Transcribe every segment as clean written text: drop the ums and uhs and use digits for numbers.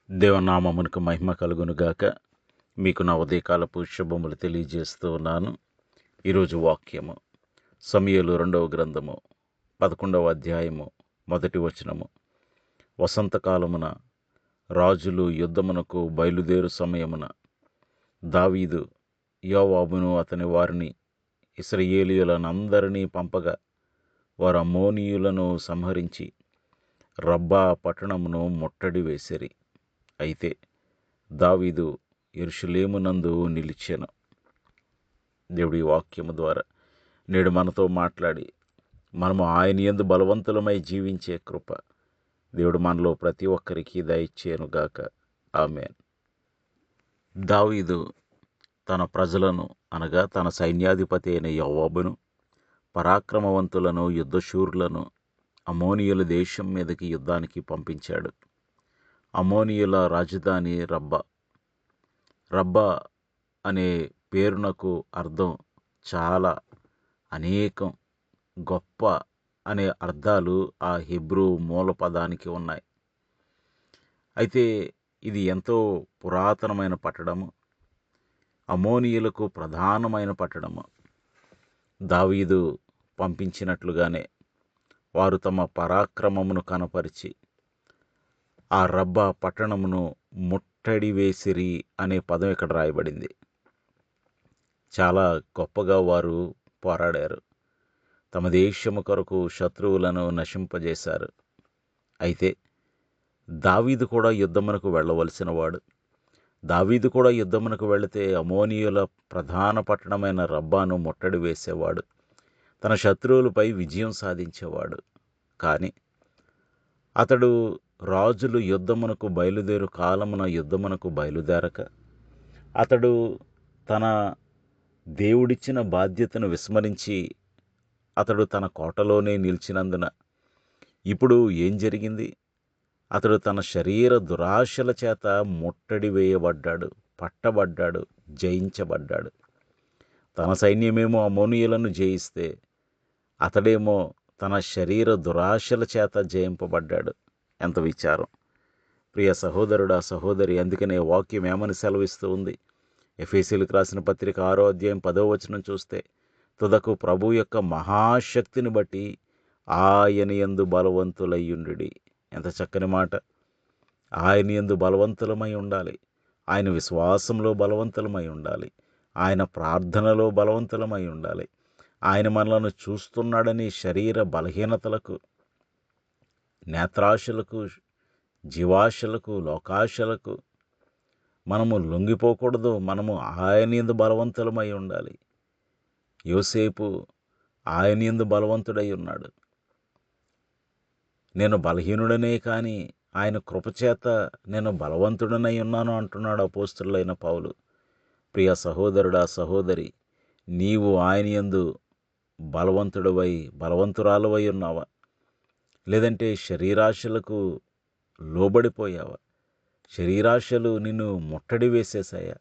దేవనామమునకు మహిమ కలుగునుగాక. మీకు నా ఉదయకాలపు శుభములు తెలియజేస్తూ ఉన్నాను. ఈరోజు వాక్యము సమూయేలు 2వ గ్రంథము 11వ అధ్యాయము 1వ వచనము. వసంతకాలమున రాజులు యుద్ధమునకు బయలుదేరు సమయమున దావీదు యోవాబును అతని వారిని ఇశ్రాయేలీయులనందరినీ పంపగా వారు అమ్మోనీయులను సంహరించి రబ్బా పట్టణమును ముట్టడి వేసిరి. అయితే దావీదు యెరూషలేమునందు నిలిచెను. దేవుడి వాక్యము ద్వారా నేడు మనతో మాట్లాడి మనము ఆయన యందు బలవంతులమై జీవించే కృప దేవుడు మనలో ప్రతి ఒక్కరికి దయచేయునుగాక. ఆమేన్. దావీదు తన ప్రజలను అనగా తన సైన్యాధిపతి అయిన యోవాబును, పరాక్రమవంతులను, యుద్ధశూరులను అమ్మోనీయుల దేశం మీదకి యుద్ధానికి పంపించాడు. అమ్మోనీయుల రాజధాని రబ్బా. రబ్బా అనే పేరునకు అర్థం చాలా అనేకం, గొప్ప అనే అర్థాలు ఆ హెబ్రూ మూల పదానికి ఉన్నాయి. అయితే ఇది ఎంతో పురాతనమైన పట్టణము, అమ్మోనీయులకు ప్రధానమైన పట్టణము. దావీదు పంపించినట్లుగానే వారు తమ పరాక్రమమును కనపరిచి ఆ రబ్బా పట్టణమును ముట్టడి వేసిరి అనే పదం ఇక్కడ రాయబడింది. చాలా గొప్పగా వారు పోరాడారు. తమ దేశము కొరకు శత్రువులను నశింపజేశారు. అయితే దావీదు కూడా యుద్ధమునకు వెళ్ళవలసిన వాడు. దావీదు కూడా యుద్ధమునకు వెళితే అమ్మోనీయుల ప్రధాన పట్టణమైన రబ్బాను ముట్టడి వేసేవాడు. తన శత్రువులపై విజయం సాధించేవాడు. కానీ అతడు రాజులు యుద్ధమునకు బయలుదేరు కాలమున యుద్ధమునకు బయలుదేరక అతడు తన దేవుడిచ్చిన బాధ్యతను విస్మరించి అతడు తన కోటలోనే నిలిచినందున ఇప్పుడు ఏం జరిగింది? అతడు తన శరీర దురాశల చేత ముట్టడి వేయబడ్డాడు, పట్టబడ్డాడు, జయించబడ్డాడు. తన సైన్యమేమో అమ్మోనీయులను జయిస్తే అతడేమో తన శరీర దురాశల చేత జయింపబడ్డాడు. ఎంత విచారం! ప్రియ సహోదరుడా, సహోదరి, అందుకనే వాక్యం ఏమని సెలవిస్తూ ఉంది? ఎఫెసీయులకు రాసిన పత్రిక 6వ అధ్యాయం 10వ వచనం చూస్తే, తుదకు ప్రభు యొక్క మహాశక్తిని బట్టి ఆయన యందు బలవంతులయ్యుండుడి. ఎంత చక్కని మాట! ఆయన యందు బలవంతులమై ఉండాలి. ఆయన విశ్వాసంలో బలవంతులమై ఉండాలి. ఆయన ప్రార్థనలో బలవంతులమై ఉండాలి. ఆయన మనలను చూస్తున్నాడని శరీర బలహీనతలకు, నేత్రాశలకు, జీవాశలకు, లోకాశలకు మనము లొంగిపోకూడదు. మనము ఆయన యందు బలవంతులమై ఉండాలి. యోసేపు ఆయన యందు బలవంతుడై ఉన్నాడు. నేను బలహీనుడనే కానీ ఆయన కృపచేత నేను బలవంతుడనై ఉన్నాను అంటున్నాడు అపోస్తలుడైన పౌలు. ప్రియ సహోదరుడా, సహోదరి, నీవు ఆయన యందు బలవంతుడవై, బలవంతురాలవై ఉన్నావా? లేదంటే శరీరాశలకు లోబడిపోయావా? శరీరాశలు నిన్ను ముట్టడి వేసేసాయా?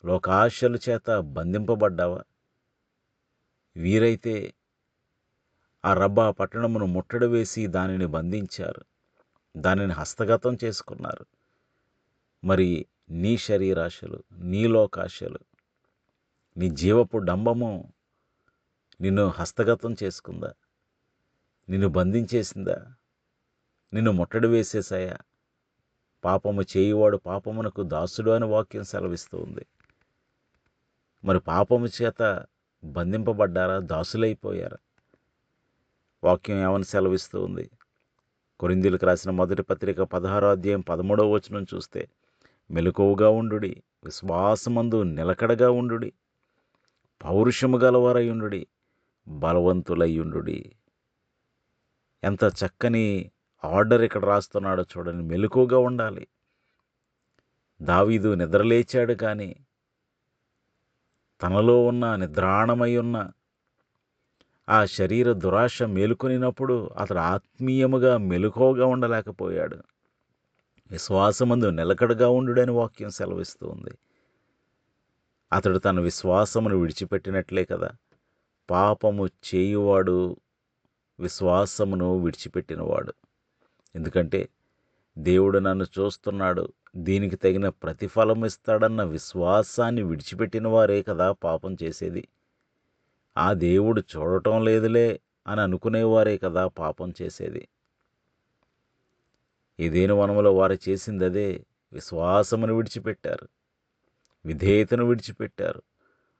లోకాశల చేత బంధింపబడ్డావా? వీరైతే ఆ రబ్బా పట్టణమును ముట్టడి వేసి దానిని బంధించారు, దానిని హస్తగతం చేసుకున్నారు. మరి నీ శరీరాశలు, నీ లోకాశలు, నీ జీవపు డంబము నిన్ను హస్తగతం చేసుకుందా? నిన్ను బంధించేసిందా? నిన్ను ముట్టడి వేసేసాయా? పాపము చేయువాడు పాపమునకు దాసుడు అని వాక్యం సెలవిస్తూ ఉంది. మరి పాపము చేత బంధింపబడ్డారా? దాసులైపోయారా? వాక్యం ఏమని సెలవిస్తూ ఉంది? కొరింథీయులకు రాసిన మొదటి పత్రిక 16వ అధ్యాయం 13వ వచనం చూస్తే, మెలకువగా ఉండుడి, విశ్వాసమందు నిలకడగా ఉండుడి, పౌరుషము గలవారై ఉండుడి, బలవంతులై ఉండుడి. ఎంత చక్కని ఆర్డర్ ఇక్కడ రాస్తున్నాడో చూడండి. మెలకువగా ఉండాలి. దావీదు నిద్రలేచాడు, కానీ తనలో ఉన్న నిద్రాణమై ఉన్న ఆ శరీర దురాశ మేలుకొనినప్పుడు అతడు ఆత్మీయముగా మెలకువగా ఉండలేకపోయాడు. విశ్వాసమందు నిలకడగా ఉండుడని వాక్యం సెలవిస్తూ ఉంది. అతడు తన విశ్వాసమును విడిచిపెట్టినట్లే కదా పాపము చేయువాడు విశ్వాసమును విడిచిపెట్టినవాడు. ఎందుకంటే దేవుడు నన్ను చూస్తున్నాడు, దీనికి తగిన ప్రతిఫలం ఇస్తాడన్న విశ్వాసాన్ని విడిచిపెట్టిన వారే కదా పాపం చేసేది. ఆ దేవుడు చూడటం లేదులే అని అనుకునేవారే కదా పాపం చేసేది. ఏదైనా వనములో వారు చేసింది అదే. విశ్వాసమును విడిచిపెట్టారు, విధేయతను విడిచిపెట్టారు,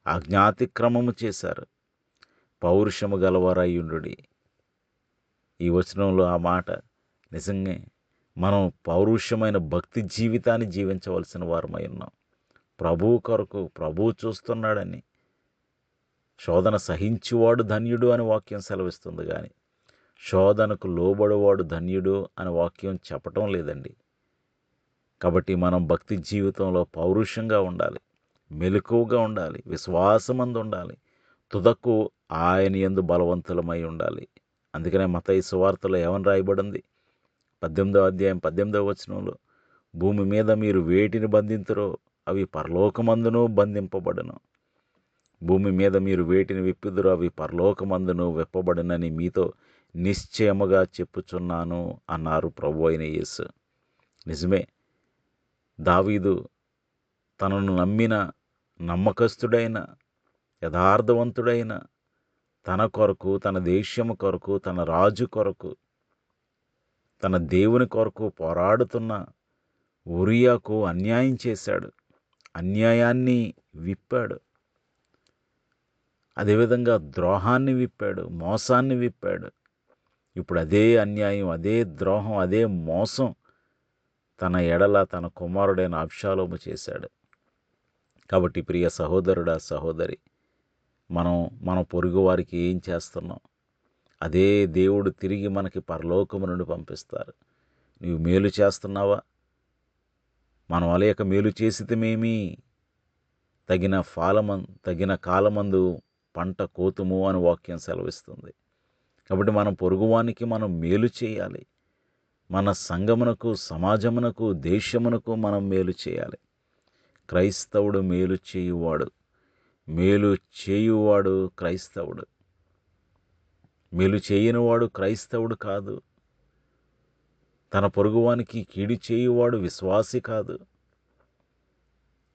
ఆజ్ఞాతిక్రమము చేశారు. పౌరుషము గలవారయ్యుండుడి. ఈ వచనంలో ఆ మాట నిజంగా మనం పౌరుషమైన భక్తి జీవితాన్ని జీవించవలసిన వారమై ఉన్నాం. ప్రభువు కొరకు ప్రభువు చూస్తున్నాడని. శోధన సహించువాడు ధన్యుడు అని వాక్యం సెలవిస్తుంది కానీ శోధనకు లోబడువాడు ధన్యుడు అని వాక్యం చెప్పటం లేదండి. కాబట్టి మనం భక్తి జీవితంలో పౌరుషంగా ఉండాలి, మెలకువగా ఉండాలి, విశ్వాసమందు ఉండాలి, తుదకు ఆయన యందు బలవంతులమై ఉండాలి. అందుకనే మత్తయి సువార్తలో ఏమని రాయబడింది? 18వ అధ్యాయం 18వ వచనంలో, భూమి మీద మీరు వేటిని బంధింతురో అవి పరలోకమందును బంధింపబడును, భూమి మీద మీరు వేటిని విప్పుదురో అవి పరలోకమందును విప్పబడునని మీతో నిశ్చయముగా చెప్పుచున్నాను అన్నారు ప్రభు అయిన యేసు. నిజమే, దావీదు తనను నమ్మిన నమ్మకస్తుడైన యథార్థవంతుడైన తన కొరకు, తన దేశము కొరకు, తన రాజు కొరకు, తన దేవుని కొరకు పోరాడుతున్న ఉరియాకు అన్యాయం చేశాడు. అన్యాయాన్ని విప్పాడు. అదేవిధంగా ద్రోహాన్ని విప్పాడు, మోసాన్ని విప్పాడు. ఇప్పుడు అదే అన్యాయం, అదే ద్రోహం, అదే మోసం తన ఎడల తన కుమారుడైన అబ్షాలోము చేశాడు. కాబట్టి ప్రియ సహోదరుడా, సహోదరి, మన పొరుగు వారికి ఏం చేస్తున్నాం? అదే దేవుడు తిరిగి మనకి పరలోకము నుండి పంపిస్తారు. నీవు మేలు చేస్తున్నావా? మనం అలేక మేలు చేసితమేమి, తగిన కాలమందు పంట కోతుము అని వాక్యం సెలవిస్తుంది. కాబట్టి మనం పొరుగువానికి మనం మేలు చేయాలి. మన సంఘమునకు, సమాజమునకు, దేశమునకు మనం మేలు చేయాలి. క్రైస్తవుడు మేలు చేయువాడు. మేలు చేయువాడు క్రైస్తవుడు. మేలు చేయనివాడు క్రైస్తవుడు కాదు. తన పొరుగువానికి కీడు చేయువాడు విశ్వాసి కాదు.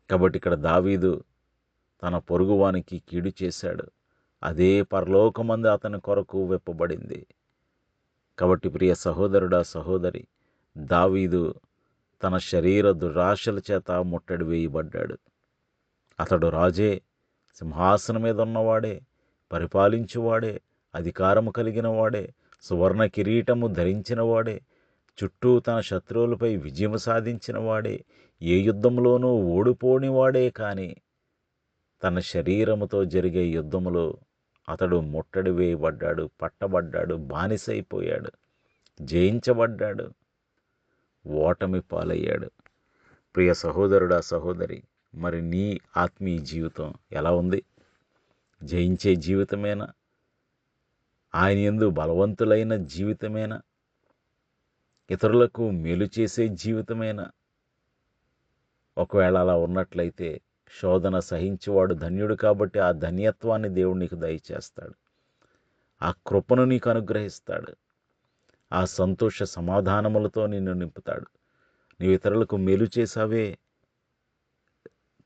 కాబట్టి ఇక్కడ దావీదు తన పొరుగువానికి కీడు చేశాడు. అదే పరలోకమందు అతని కొరకు విప్పబడింది. కాబట్టి ప్రియ సహోదరుడా, సహోదరి, దావీదు తన శరీర దురాశల చేత ముట్టడి వేయబడ్డాడు. అతడు రాజే, సింహాసనం మీద ఉన్నవాడే, పరిపాలించువాడే, అధికారము కలిగిన వాడే, సువర్ణ కిరీటము ధరించిన వాడే, చుట్టూ తన శత్రువులపై విజయం సాధించిన వాడే, ఏ యుద్ధంలోనూ ఓడిపోని వాడే. కానీ తన శరీరముతో జరిగే యుద్ధములో అతడు ముట్టడి వేయబడ్డాడు, పట్టబడ్డాడు, బానిసైపోయాడు, జయించబడ్డాడు, ఓటమి పాలయ్యాడు. ప్రియ సహోదరుడా, సహోదరి, మరి నీ ఆత్మీయ జీవితం ఎలా ఉంది? జయించే జీవితమేనా? ఆయన యందు బలవంతులైన జీవితమేనా? ఇతరులకు మేలు చేసే జీవితమేనా? ఒకవేళ అలా ఉన్నట్లయితే శోధన సహించేవాడు ధన్యుడు. కాబట్టి ఆ ధన్యత్వాన్ని దేవుడు నీకు దయచేస్తాడు. ఆ కృపను నీకు అనుగ్రహిస్తాడు. ఆ సంతోష సమాధానములతో నిన్ను నింపుతాడు. నీవు ఇతరులకు మేలు చేసావే,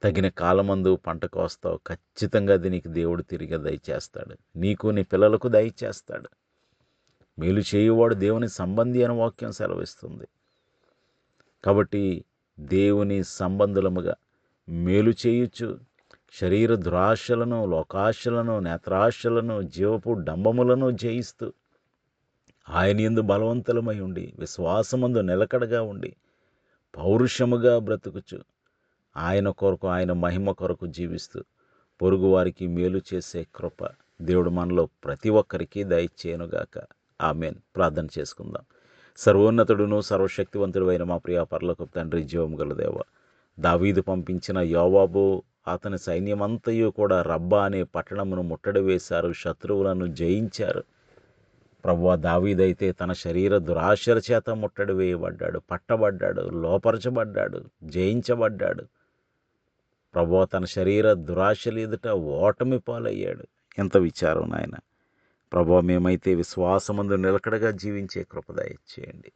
తగిన కాలమందు పంట కోస్తావు. ఖచ్చితంగా అది నీకు దేవుడు తిరిగి దయచేస్తాడు. నీకు, నీ పిల్లలకు దయచేస్తాడు. మేలు చేయువాడు దేవుని సంబంధి అని వాక్యం సెలవిస్తుంది. కాబట్టి దేవుని సంబంధులముగా మేలు చేయుచు శరీర దురాశలను, లోకాశలను, నేత్రాశలను, జీవపు డంబములను జయిస్తూ ఆయన యందు బలవంతులమై ఉండి, విశ్వాసమందు నిలకడగా ఉండి, పౌరుషముగా బ్రతుకుచు ఆయన కొరకు, ఆయన మహిమ కొరకు జీవిస్తూ పొరుగువారికి మేలు చేసే కృప దేవుడు మనలో ప్రతి ఒక్కరికి దయచేయునుగాక. ఆమేన్. ప్రార్థన చేసుకుందాం. సర్వోన్నతుడును సర్వశక్తివంతుడు అయిన మా ప్రియ పరలోకపు తండ్రి, జీవము గల దేవ, దావీదు పంపించిన యోవాబు అతని సైన్యమంతయు కూడా రబ్బా అనే పట్టణమును ముట్టడి వేశారు, శత్రువులను జయించారు. ప్రభువా, దావీదైతే తన శరీర దురాశల చేత ముట్టడి వేయబడ్డాడు, పట్టబడ్డాడు, లోపరచబడ్డాడు, జయించబడ్డాడు. ప్రభువా, తన శరీర దురాశల ఎదుట ఓటమి పాలయ్యాడు. ఎంత విచారం నాయన. ప్రభువా, మేమైతే విశ్వాసమందు నిలకడగా జీవించే కృప దయచేయండి.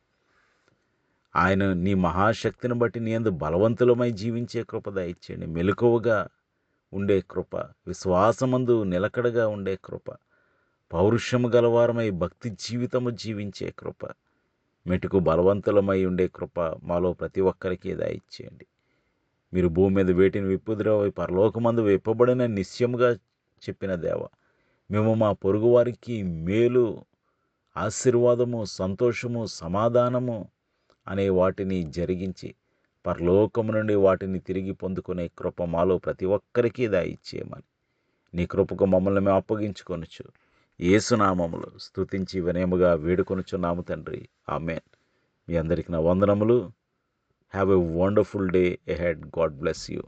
ఆయన నీ మహాశక్తిని బట్టి నీ యందు బలవంతులమై జీవించే కృప దయచేయండి. మెలకువగా ఉండే కృప, విశ్వాసమందు నిలకడగా ఉండే కృప, పౌరుషము గలవారమై భక్తి జీవితము జీవించే కృప, మెటుకు బలవంతులమై ఉండే కృప మాలో ప్రతి ఒక్కరికి దయచేయండి. మీరు భూమి మీద వేటిని విప్పుదురో అవి పరలోకమందు విప్పబడిన నిశ్చయముగా చెప్పిన దేవ, మేము మా పొరుగువారికి మేలు, ఆశీర్వాదము, సంతోషము, సమాధానము అనే వాటిని జరిగించి పరలోకము నుండి వాటిని తిరిగి పొందుకునే కృప మాలో ప్రతి ఒక్కరికి దయచేయమని నీ కృపకు మమ్మల్ని మేము అప్పగించుకొనుచు యేసునామములో స్తుతించి వినయముగా వేడుకొనుచున్నాము తండ్రి. ఆమేన్. మీ అందరికి నా వందనములు. Have a wonderful day ahead. God bless you.